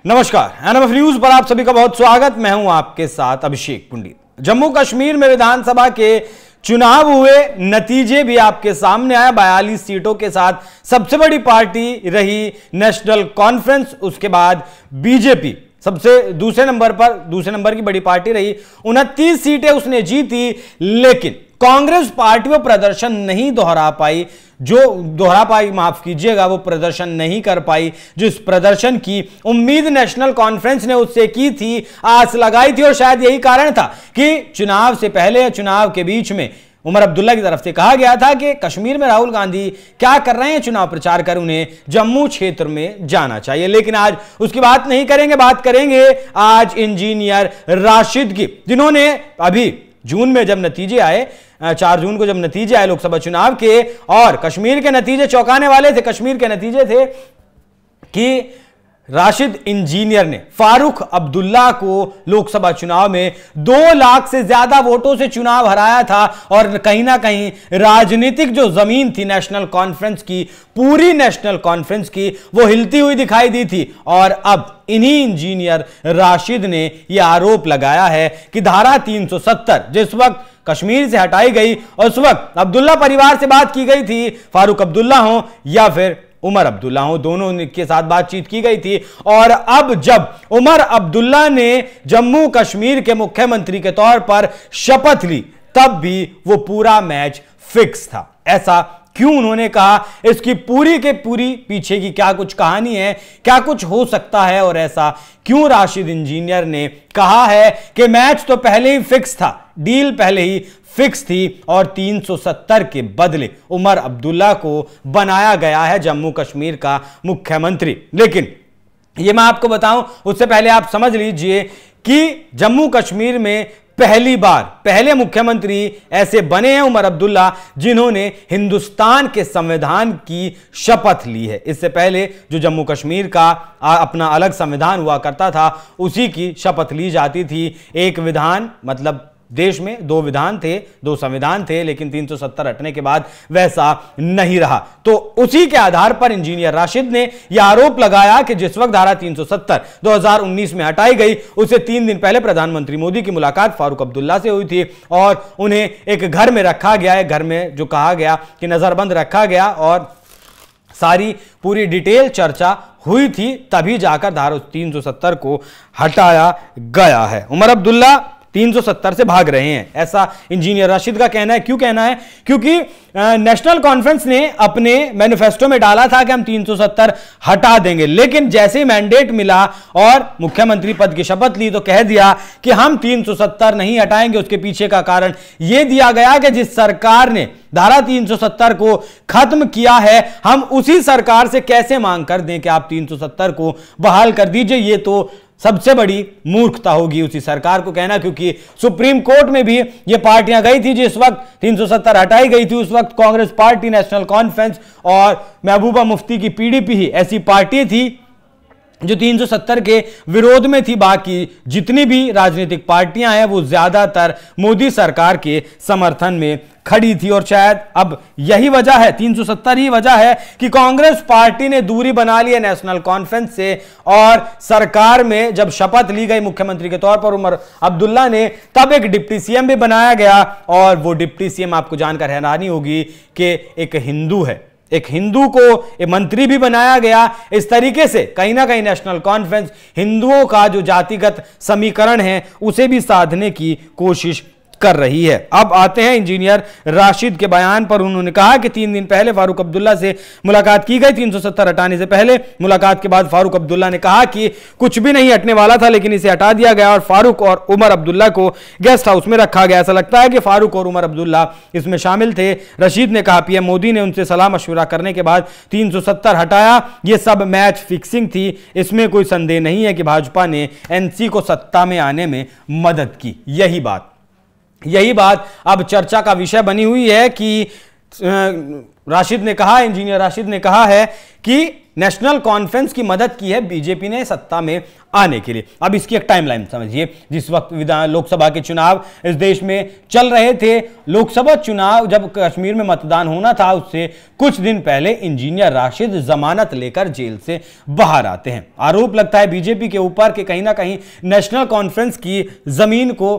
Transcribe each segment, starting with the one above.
नमस्कार, NMF news पर आप सभी का बहुत स्वागत। मैं हूं आपके साथ अभिषेक पुंडित। जम्मू कश्मीर में विधानसभा के चुनाव हुए, नतीजे भी आपके सामने आए। 42 सीटों के साथ सबसे बड़ी पार्टी रही नेशनल कॉन्फ्रेंस, उसके बाद बीजेपी सबसे दूसरे नंबर की बड़ी पार्टी रही। 29 सीटें उसने जीती, लेकिन कांग्रेस पार्टी वो प्रदर्शन नहीं दोहरा पाई, माफ कीजिएगा, वो प्रदर्शन नहीं कर पाई जिस प्रदर्शन की उम्मीद नेशनल कॉन्फ्रेंस ने उससे की थी, आस लगाई थी। और शायद यही कारण था कि चुनाव से पहले या चुनाव के बीच में उमर अब्दुल्ला की तरफ से कहा गया था कि कश्मीर में राहुल गांधी क्या कर रहे हैं चुनाव प्रचार कर, उन्हें जम्मू क्षेत्र में जाना चाहिए। लेकिन आज उसकी बात नहीं करेंगे, बात करेंगे आज इंजीनियर राशिद की, जिन्होंने अभी जून में जब नतीजे आए, 4 जून को जब नतीजे आए लोकसभा चुनाव के, और कश्मीर के नतीजे चौंकाने वाले थे। कश्मीर के नतीजे थे कि राशिद इंजीनियर ने फारूक अब्दुल्ला को लोकसभा चुनाव में 2 लाख से ज्यादा वोटों से चुनाव हराया था। और कहीं ना कहीं राजनीतिक जो जमीन थी नेशनल कॉन्फ्रेंस की, पूरी नेशनल कॉन्फ्रेंस की, वो हिलती हुई दिखाई दी थी। और अब इन्हीं इंजीनियर राशिद ने यह आरोप लगाया है कि धारा 370 जिस वक्त कश्मीर से हटाई गई, उस वक्त अब्दुल्ला परिवार से बात की गई थी, फारूक अब्दुल्ला हो या फिर उमर अब्दुल्ला हो, दोनों के साथ बातचीत की गई थी। और अब जब उमर अब्दुल्ला ने जम्मू कश्मीर के मुख्यमंत्री के तौर पर शपथ ली, तब भी वो पूरा मैच फिक्स था। ऐसा क्यों उन्होंने कहा, इसकी पूरी के पूरी पीछे की क्या कुछ कहानी है, क्या कुछ हो सकता है, और ऐसा क्यों राशिद इंजीनियर ने कहा है कि मैच तो पहले ही फिक्स था, डील पहले ही फिक्स थी और 370 के बदले उमर अब्दुल्ला को बनाया गया है जम्मू कश्मीर का मुख्यमंत्री। लेकिन यह मैं आपको बताऊं, उससे पहले आप समझ लीजिए कि जम्मू कश्मीर में पहले मुख्यमंत्री ऐसे बने हैं उमर अब्दुल्ला, जिन्होंने हिंदुस्तान के संविधान की शपथ ली है। इससे पहले जो जम्मू कश्मीर का अपना अलग संविधान हुआ करता था, उसी की शपथ ली जाती थी। एक विधान, मतलब देश में 2 विधान थे, 2 संविधान थे, लेकिन 370 हटने के बाद वैसा नहीं रहा। तो उसी के आधार पर इंजीनियर राशिद ने यह आरोप लगाया कि जिस वक्त धारा 370 2019 में हटाई गई, उसे 3 दिन पहले प्रधानमंत्री मोदी की मुलाकात फारूक अब्दुल्ला से हुई थी और उन्हें एक घर में रखा गया है। घर में जो कहा गया कि नजरबंद रखा गया और सारी पूरी डिटेल चर्चा हुई थी, तभी जाकर धारा 370 को हटाया गया है। उमर अब्दुल्ला 370 से भाग रहे हैं, ऐसा इंजीनियर राशिद का कहना है। क्यों कहना है? क्योंकि नेशनल कॉन्फ्रेंस ने अपने मैनिफेस्टो में डाला था कि हम 370 हटा देंगे, लेकिन जैसे ही मैंडेट मिला और मुख्यमंत्री पद की शपथ ली तो कह दिया कि हम 370 नहीं हटाएंगे। उसके पीछे का कारण यह दिया गया कि जिस सरकार ने धारा 370 को खत्म किया है, हम उसी सरकार से कैसे मांग कर दें कि आप 370 को बहाल कर दीजिए। ये तो सबसे बड़ी मूर्खता होगी उसी सरकार को कहना, क्योंकि सुप्रीम कोर्ट में भी ये पार्टियां गई थी जिस वक्त 370 हटाई गई थी। उस वक्त कांग्रेस पार्टी, नेशनल कॉन्फ्रेंस और महबूबा मुफ्ती की पीडीपी ही ऐसी पार्टी थी जो 370 के विरोध में थी। बाकी जितनी भी राजनीतिक पार्टियां हैं वो ज्यादातर मोदी सरकार के समर्थन में खड़ी थी। और शायद अब यही वजह है, 370 ही वजह है कि कांग्रेस पार्टी ने दूरी बना ली है नेशनल कॉन्फ्रेंस से। और सरकार में जब शपथ ली गई मुख्यमंत्री के तौर पर उमर अब्दुल्ला ने, तब एक डिप्टी सीएम भी बनाया गया। और वो डिप्टी सीएम आपको जानकर हैरानी होगी कि एक हिंदू है, एक हिंदू को एक मंत्री भी बनाया गया। इस तरीके से कहीं ना कहीं नेशनल कॉन्फ्रेंस हिंदुओं का जो जातिगत समीकरण है उसे भी साधने की कोशिश कर रही है। अब आते हैं इंजीनियर राशिद के बयान पर। उन्होंने कहा कि 3 दिन पहले फारूक अब्दुल्ला से मुलाकात की गई, 370 हटाने से पहले। मुलाकात के बाद फारूक अब्दुल्ला ने कहा कि कुछ भी नहीं हटने वाला था, लेकिन इसे हटा दिया गया और फारूक और उमर अब्दुल्ला को गेस्ट हाउस में रखा गया। ऐसा लगता है कि फारूक और उमर अब्दुल्ला इसमें शामिल थे। रशीद ने कहा पीएम मोदी ने उनसे सलाह मशवरा करने के बाद 370 हटाया। यह सब मैच फिक्सिंग थी, इसमें कोई संदेह नहीं है कि भाजपा ने एनसी को सत्ता में आने में मदद की। यही बात अब चर्चा का विषय बनी हुई है कि राशिद ने कहा, इंजीनियर राशिद ने कहा है कि नेशनल कॉन्फ्रेंस की मदद की है बीजेपी ने सत्ता में आने के लिए। अब इसकी एक टाइमलाइन समझिए। जिस वक्त लोकसभा के चुनाव इस देश में चल रहे थे, लोकसभा चुनाव जब कश्मीर में मतदान होना था, उससे कुछ दिन पहले इंजीनियर राशिद जमानत लेकर जेल से बाहर आते हैं। आरोप लगता है बीजेपी के ऊपर कि कहीं ना कहीं नेशनल कॉन्फ्रेंस की जमीन को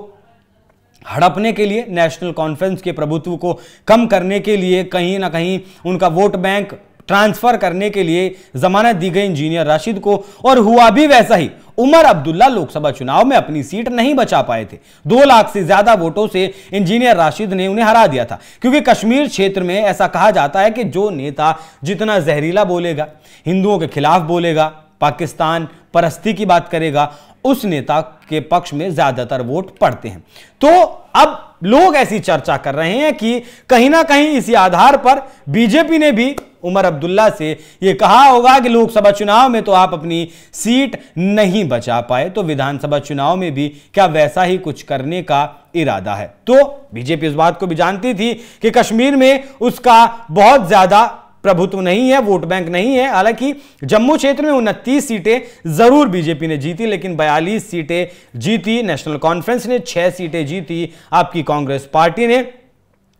हड़पने के लिए, नेशनल कॉन्फ्रेंस के प्रभुत्व को कम करने के लिए, कहीं ना कहीं उनका वोट बैंक ट्रांसफर करने के लिए जमानत दी गई इंजीनियर राशिद को। और हुआ भी वैसा ही। उमर अब्दुल्ला लोकसभा चुनाव में अपनी सीट नहीं बचा पाए थे। 2 लाख से ज्यादा वोटों से इंजीनियर राशिद ने उन्हें हरा दिया था, क्योंकि कश्मीर क्षेत्र में ऐसा कहा जाता है कि जो नेता जितना जहरीला बोलेगा, हिंदुओं के खिलाफ बोलेगा, पाकिस्तान परस्ती की बात करेगा, उस नेता के पक्ष में ज्यादातर वोट पड़ते हैं। तो अब लोग ऐसी चर्चा कर रहे हैं कि कहीं ना कहीं इसी आधार पर बीजेपी ने भी उमर अब्दुल्ला से यह कहा होगा कि लोकसभा चुनाव में तो आप अपनी सीट नहीं बचा पाए, तो विधानसभा चुनाव में भी क्या वैसा ही कुछ करने का इरादा है। तो बीजेपी इस बात को भी जानती थी कि कश्मीर में उसका बहुत ज्यादा प्रभुत्व नहीं है, वोट बैंक नहीं है। हालांकि जम्मू क्षेत्र में 29 सीटें जरूर बीजेपी ने जीती, लेकिन 42 सीटें जीती नेशनल कॉन्फ्रेंस ने, 6 सीटें जीती आपकी कांग्रेस पार्टी ने,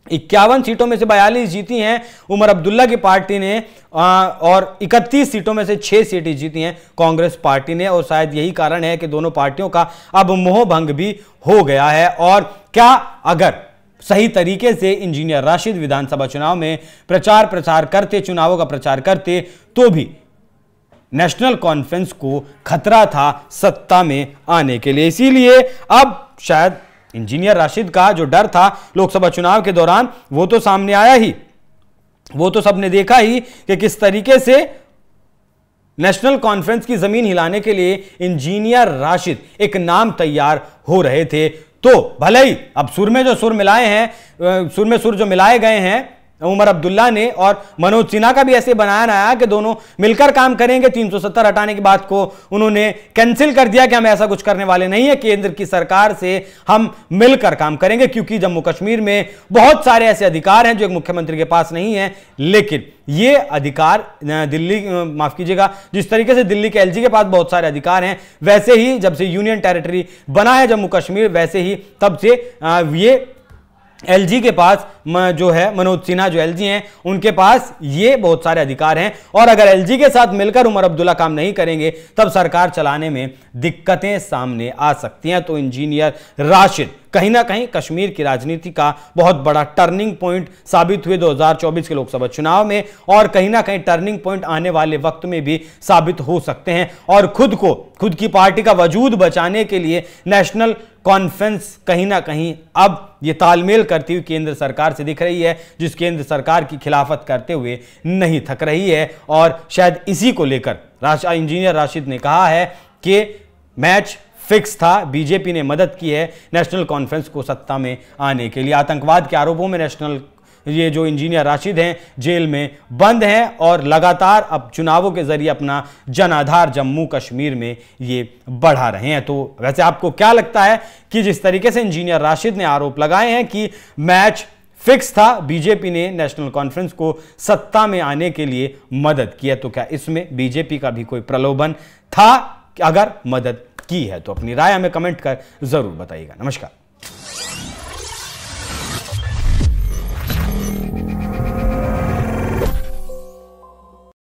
51 सीटों में से 42 जीती हैं उमर अब्दुल्ला की पार्टी ने, और 31 सीटों में से 6 सीटें जीती हैं कांग्रेस पार्टी ने। और शायद यही कारण है कि दोनों पार्टियों का अब मोहभंग भी हो गया है। और क्या अगर सही तरीके से इंजीनियर राशिद विधानसभा चुनाव में प्रचार करते, चुनावों का प्रचार करते, तो भी नेशनल कॉन्फ्रेंस को खतरा था सत्ता में आने के लिए। इसीलिए अब शायद इंजीनियर राशिद का जो डर था लोकसभा चुनाव के दौरान, वो तो सामने आया ही, वो तो सबने देखा ही कि किस तरीके से नेशनल कॉन्फ्रेंस की जमीन हिलाने के लिए इंजीनियर राशिद एक नाम तैयार हो रहे थे। तो भले ही अब सुर में जो सुर मिलाए हैं, सुर में सुर जो मिलाए गए हैं उमर अब्दुल्ला ने और मनोज सिन्हा का भी ऐसे बनाया ना कि दोनों मिलकर काम करेंगे। 370 हटाने की बात को उन्होंने कैंसिल कर दिया कि हम ऐसा कुछ करने वाले नहीं है, केंद्र की सरकार से हम मिलकर काम करेंगे, क्योंकि जम्मू कश्मीर में बहुत सारे ऐसे अधिकार हैं जो एक मुख्यमंत्री के पास नहीं है। लेकिन ये अधिकार दिल्ली, माफ कीजिएगा, जिस तरीके से दिल्ली के एलजी के पास बहुत सारे अधिकार हैं, वैसे ही जब से यूनियन टेरिटरी बना है जम्मू कश्मीर, वैसे ही तब से ये एलजी के पास जो है, मनोज सिन्हा जो एलजी हैं, उनके पास ये बहुत सारे अधिकार हैं। और अगर एलजी के साथ मिलकर उमर अब्दुल्ला काम नहीं करेंगे, तब सरकार चलाने में दिक्कतें सामने आ सकती हैं। तो इंजीनियर राशिद कहीं ना कहीं कश्मीर की राजनीति का बहुत बड़ा टर्निंग पॉइंट साबित हुए 2024 के लोकसभा चुनाव में, और कहीं ना कहीं टर्निंग पॉइंट आने वाले वक्त में भी साबित हो सकते हैं। और खुद की पार्टी का वजूद बचाने के लिए नेशनल कॉन्फ्रेंस कहीं ना कहीं अब ये तालमेल करती हुई केंद्र सरकार से दिख रही है, जिस केंद्र सरकार की खिलाफत करते हुए नहीं थक रही है। और शायद इसी को लेकर इंजीनियर राशिद ने कहा है कि मैच फिक्स था, बीजेपी ने मदद की है नेशनल कॉन्फ्रेंस को सत्ता में आने के लिए। आतंकवाद के आरोपों में ये जो इंजीनियर राशिद हैं जेल में बंद हैं, और लगातार अब चुनावों के जरिए अपना जनाधार जम्मू कश्मीर में ये बढ़ा रहे हैं। तो वैसे आपको क्या लगता है कि जिस तरीके से इंजीनियर राशिद ने आरोप लगाए हैं कि मैच फिक्स था, बीजेपी ने नेशनल कॉन्फ्रेंस को सत्ता में आने के लिए मदद की है, तो क्या इसमें बीजेपी का भी कोई प्रलोभन था? अगर मदद की है तो अपनी राय हमें कमेंट कर जरूर बताइएगा। नमस्कार।